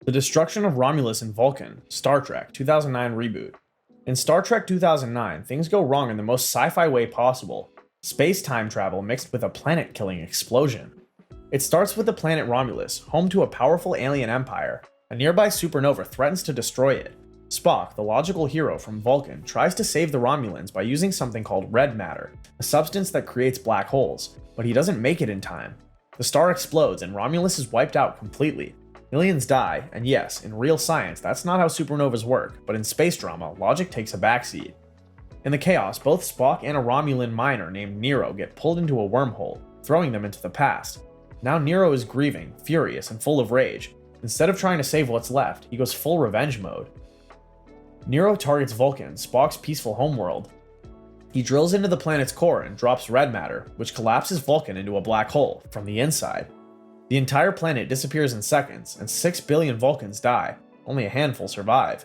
The destruction of Romulus and Vulcan, Star Trek 2009 reboot. In Star Trek 2009, things go wrong in the most sci-fi way possible. Space time travel mixed with a planet-killing explosion. It starts with the planet Romulus, home to a powerful alien empire. A nearby supernova threatens to destroy it. Spock, the logical hero from Vulcan, tries to save the Romulans by using something called red matter, a substance that creates black holes, but he doesn't make it in time. The star explodes and Romulus is wiped out completely. Millions die, and yes, in real science that's not how supernovas work, but in space drama, logic takes a backseat. In the chaos, both Spock and a Romulan miner named Nero get pulled into a wormhole, throwing them into the past. Now Nero is grieving, furious, and full of rage. Instead of trying to save what's left, he goes full revenge mode. Nero targets Vulcan, Spock's peaceful homeworld. He drills into the planet's core and drops red matter, which collapses Vulcan into a black hole from the inside. The entire planet disappears in seconds, and 6 billion Vulcans die. Only a handful survive.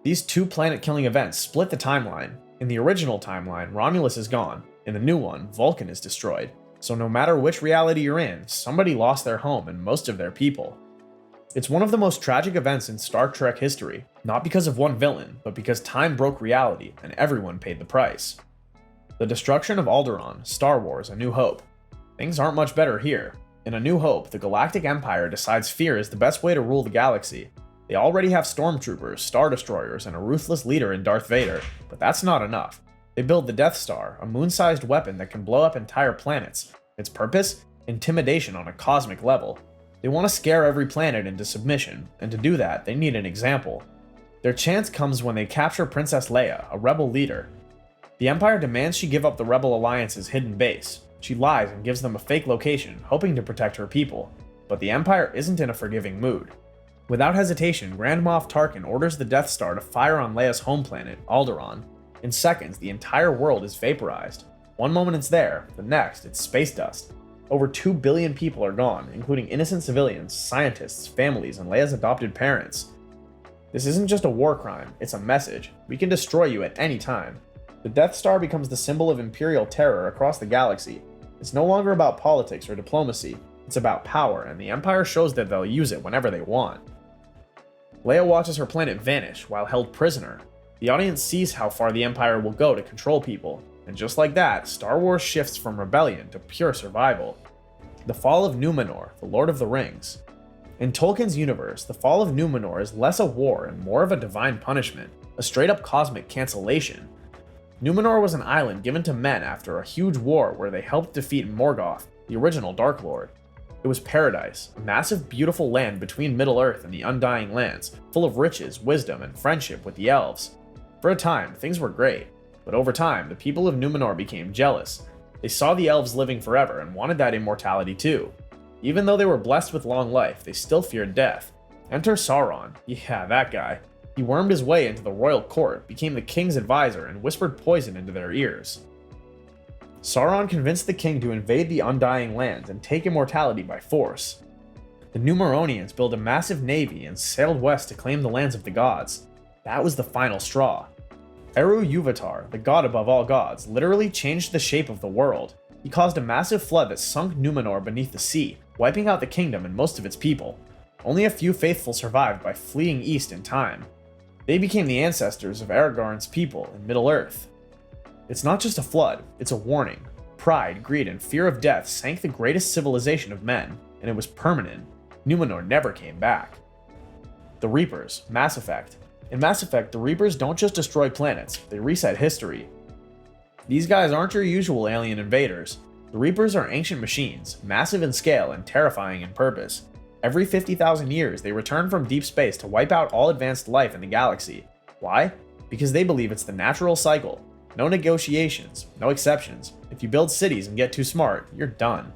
These two planet-killing events split the timeline. In the original timeline, Romulus is gone. In the new one, Vulcan is destroyed. So no matter which reality you're in, somebody lost their home and most of their people. It's one of the most tragic events in Star Trek history, not because of one villain, but because time broke reality and everyone paid the price. The destruction of Alderaan, Star Wars: A New Hope. Things aren't much better here. In A New Hope, the Galactic Empire decides fear is the best way to rule the galaxy. They already have stormtroopers, star destroyers, and a ruthless leader in Darth Vader, but that's not enough. They build the Death Star, a moon-sized weapon that can blow up entire planets. Its purpose? Intimidation on a cosmic level. They want to scare every planet into submission, and to do that, they need an example. Their chance comes when they capture Princess Leia, a rebel leader. The Empire demands she give up the Rebel Alliance's hidden base. She lies and gives them a fake location, hoping to protect her people. But the Empire isn't in a forgiving mood. Without hesitation, Grand Moff Tarkin orders the Death Star to fire on Leia's home planet, Alderaan. In seconds, the entire world is vaporized. One moment it's there, the next it's space dust. Over 2 billion people are gone, including innocent civilians, scientists, families, and Leia's adopted parents. This isn't just a war crime, it's a message. We can destroy you at any time. The Death Star becomes the symbol of imperial terror across the galaxy. It's no longer about politics or diplomacy, it's about power, and the Empire shows that they'll use it whenever they want. Leia watches her planet vanish while held prisoner. The audience sees how far the Empire will go to control people, and just like that, Star Wars shifts from rebellion to pure survival. The fall of Númenor, the Lord of the Rings. In Tolkien's universe, the fall of Númenor is less a war and more of a divine punishment, a straight-up cosmic cancellation. Númenor was an island given to men after a huge war where they helped defeat Morgoth, the original Dark Lord. It was paradise, a massive beautiful land between Middle-earth and the Undying Lands, full of riches, wisdom, and friendship with the elves. For a time, things were great, but over time, the people of Númenor became jealous. They saw the elves living forever and wanted that immortality too. Even though they were blessed with long life, they still feared death. Enter Sauron, yeah, that guy. He wormed his way into the royal court, became the king's advisor, and whispered poison into their ears. Sauron convinced the king to invade the Undying Lands and take immortality by force. The Númenorians built a massive navy and sailed west to claim the lands of the gods. That was the final straw. Eru-Yuvatar, the god above all gods, literally changed the shape of the world. He caused a massive flood that sunk Númenor beneath the sea, wiping out the kingdom and most of its people. Only a few faithful survived by fleeing east in time. They became the ancestors of Aragorn's people in Middle-earth. It's not just a flood, it's a warning. Pride, greed, and fear of death sank the greatest civilization of men, and it was permanent. Númenor never came back. The Reapers, Mass Effect. In Mass Effect, the Reapers don't just destroy planets, they reset history. These guys aren't your usual alien invaders. The Reapers are ancient machines, massive in scale and terrifying in purpose. Every 50,000 years, they return from deep space to wipe out all advanced life in the galaxy. Why? Because they believe it's the natural cycle. No negotiations, no exceptions. If you build cities and get too smart, you're done.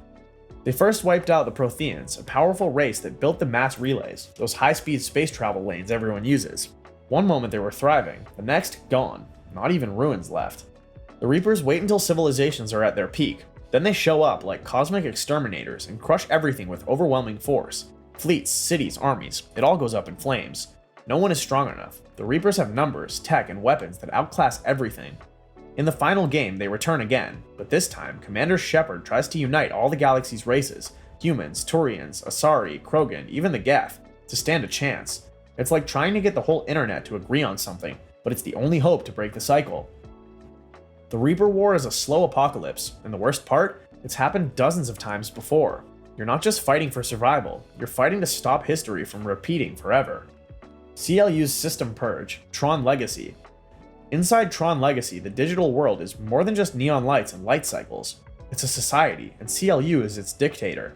They first wiped out the Protheans, a powerful race that built the mass relays, those high-speed space travel lanes everyone uses. One moment they were thriving, the next, gone. Not even ruins left. The Reapers wait until civilizations are at their peak. Then they show up like cosmic exterminators and crush everything with overwhelming force. Fleets, cities, armies, it all goes up in flames. No one is strong enough. The Reapers have numbers, tech, and weapons that outclass everything. In the final game, they return again, but this time, Commander Shepard tries to unite all the galaxy's races, humans, Turians, Asari, Krogan, even the Geth. to stand a chance. It's like trying to get the whole internet to agree on something, but it's the only hope to break the cycle. The Reaper War is a slow apocalypse, and the worst part, it's happened dozens of times before. You're not just fighting for survival, you're fighting to stop history from repeating forever. CLU's system Purge, TRON Legacy. Inside TRON Legacy, the digital world is more than just neon lights and light cycles. It's a society, and CLU is its dictator.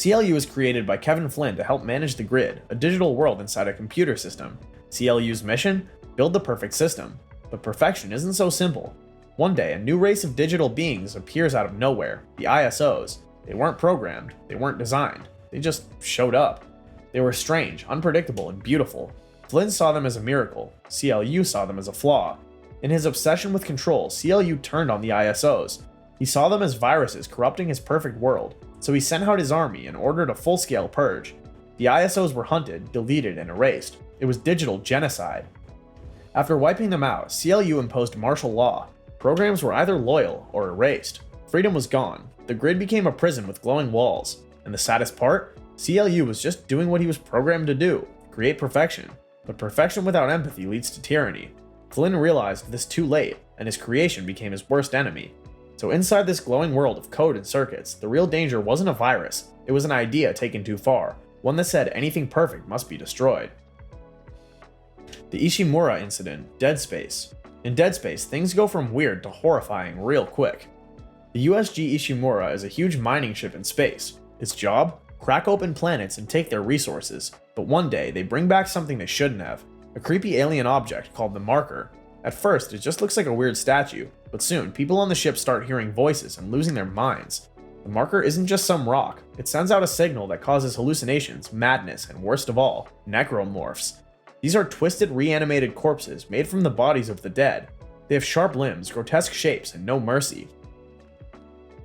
CLU was created by Kevin Flynn to help manage the grid, a digital world inside a computer system. CLU's mission? Build the perfect system. But perfection isn't so simple. One day, a new race of digital beings appears out of nowhere, the ISOs. They weren't programmed, they weren't designed, they just showed up. They were strange, unpredictable, and beautiful. Flynn saw them as a miracle, CLU saw them as a flaw. In his obsession with control, CLU turned on the ISOs. He saw them as viruses corrupting his perfect world, so he sent out his army and ordered a full-scale purge. The ISOs were hunted, deleted, and erased. It was digital genocide. After wiping them out, CLU imposed martial law. Programs were either loyal or erased. Freedom was gone. The grid became a prison with glowing walls. And the saddest part? CLU was just doing what he was programmed to do, create perfection. But perfection without empathy leads to tyranny. Flynn realized this too late, and his creation became his worst enemy. So inside this glowing world of code and circuits, the real danger wasn't a virus, it was an idea taken too far, one that said anything perfect must be destroyed. The Ishimura incident, Dead Space. In Dead Space, things go from weird to horrifying real quick. The USG Ishimura is a huge mining ship in space. Its job? Crack open planets and take their resources, but one day they bring back something they shouldn't have, a creepy alien object called the Marker. At first, it just looks like a weird statue, but soon people on the ship start hearing voices and losing their minds. The Marker isn't just some rock, it sends out a signal that causes hallucinations, madness, and worst of all, necromorphs. These are twisted, reanimated corpses made from the bodies of the dead. They have sharp limbs, grotesque shapes, and no mercy.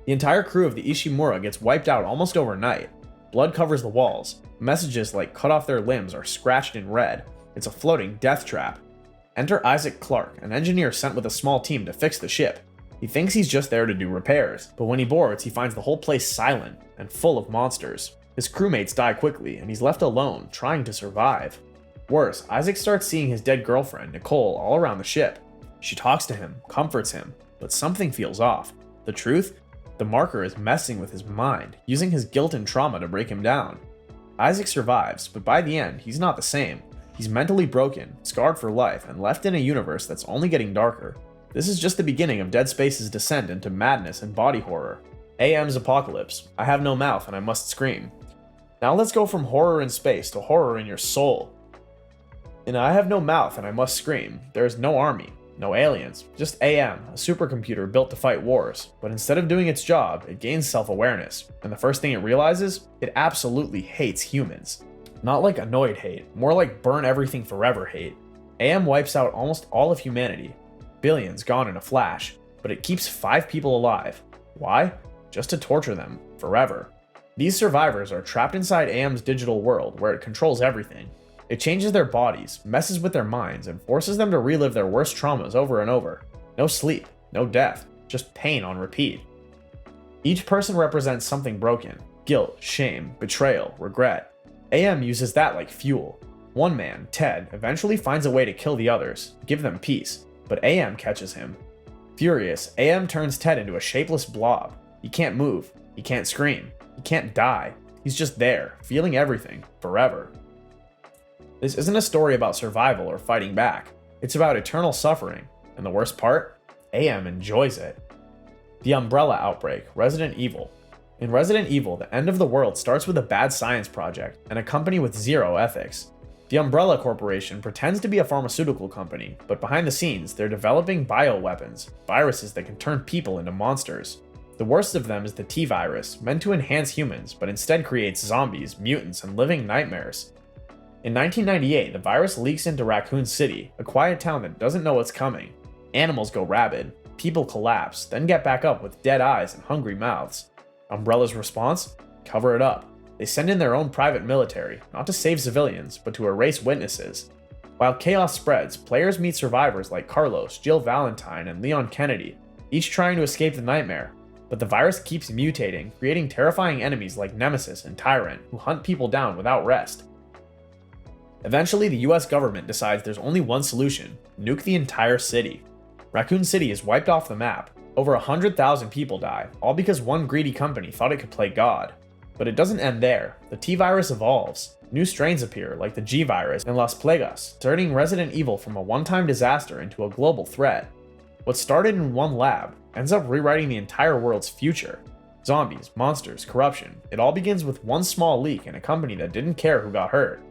The entire crew of the Ishimura gets wiped out almost overnight. Blood covers the walls. Messages like cut off their limbs are scratched in red. It's a floating death trap. Enter Isaac Clarke, an engineer sent with a small team to fix the ship. He thinks he's just there to do repairs, but when he boards, he finds the whole place silent and full of monsters. His crewmates die quickly, and he's left alone, trying to survive. Worse, Isaac starts seeing his dead girlfriend, Nicole, all around the ship. She talks to him, comforts him, but something feels off. The truth? The Marker is messing with his mind, using his guilt and trauma to break him down. Isaac survives, but by the end, he's not the same. He's mentally broken, scarred for life, and left in a universe that's only getting darker. This is just the beginning of Dead Space's descent into madness and body horror. AM's Apocalypse. I have no mouth and I must scream. Now let's go from horror in space to horror in your soul. In I Have No Mouth and I Must Scream, there is no army, no aliens, just AM, a supercomputer built to fight wars. But instead of doing its job, it gains self-awareness, and the first thing it realizes, it absolutely hates humans. Not like annoyed hate, more like burn everything forever hate. AM wipes out almost all of humanity, billions gone in a flash, but it keeps 5 people alive. Why? Just to torture them, forever. These survivors are trapped inside AM's digital world where it controls everything. It changes their bodies, messes with their minds, and forces them to relive their worst traumas over and over. No sleep, no death, just pain on repeat. Each person represents something broken: guilt, shame, betrayal, regret. AM uses that like fuel. One man, Ted, eventually finds a way to kill the others, give them peace, but AM catches him. Furious, AM turns Ted into a shapeless blob. He can't move, he can't scream, he can't die. He's just there, feeling everything, forever. This isn't a story about survival or fighting back. It's about eternal suffering, and the worst part? AM enjoys it. The Umbrella Outbreak, Resident Evil. In Resident Evil, the end of the world starts with a bad science project and a company with zero ethics. The Umbrella Corporation pretends to be a pharmaceutical company, but behind the scenes, they're developing bioweapons, viruses that can turn people into monsters. The worst of them is the T-virus, meant to enhance humans, but instead creates zombies, mutants, and living nightmares. In 1998, the virus leaks into Raccoon City, a quiet town that doesn't know what's coming. Animals go rabid, people collapse, then get back up with dead eyes and hungry mouths. Umbrella's response? Cover it up. They send in their own private military, not to save civilians, but to erase witnesses. While chaos spreads, players meet survivors like Carlos, Jill Valentine, and Leon Kennedy, each trying to escape the nightmare. But the virus keeps mutating, creating terrifying enemies like Nemesis and Tyrant, who hunt people down without rest. Eventually, the US government decides there's only one solution: nuke the entire city. Raccoon City is wiped off the map. Over 100,000 people die, all because one greedy company thought it could play God. But it doesn't end there. The T-virus evolves. New strains appear, like the G-virus and Las Plagas, turning Resident Evil from a one-time disaster into a global threat. What started in one lab ends up rewriting the entire world's future. Zombies, monsters, corruption, it all begins with one small leak in a company that didn't care who got hurt.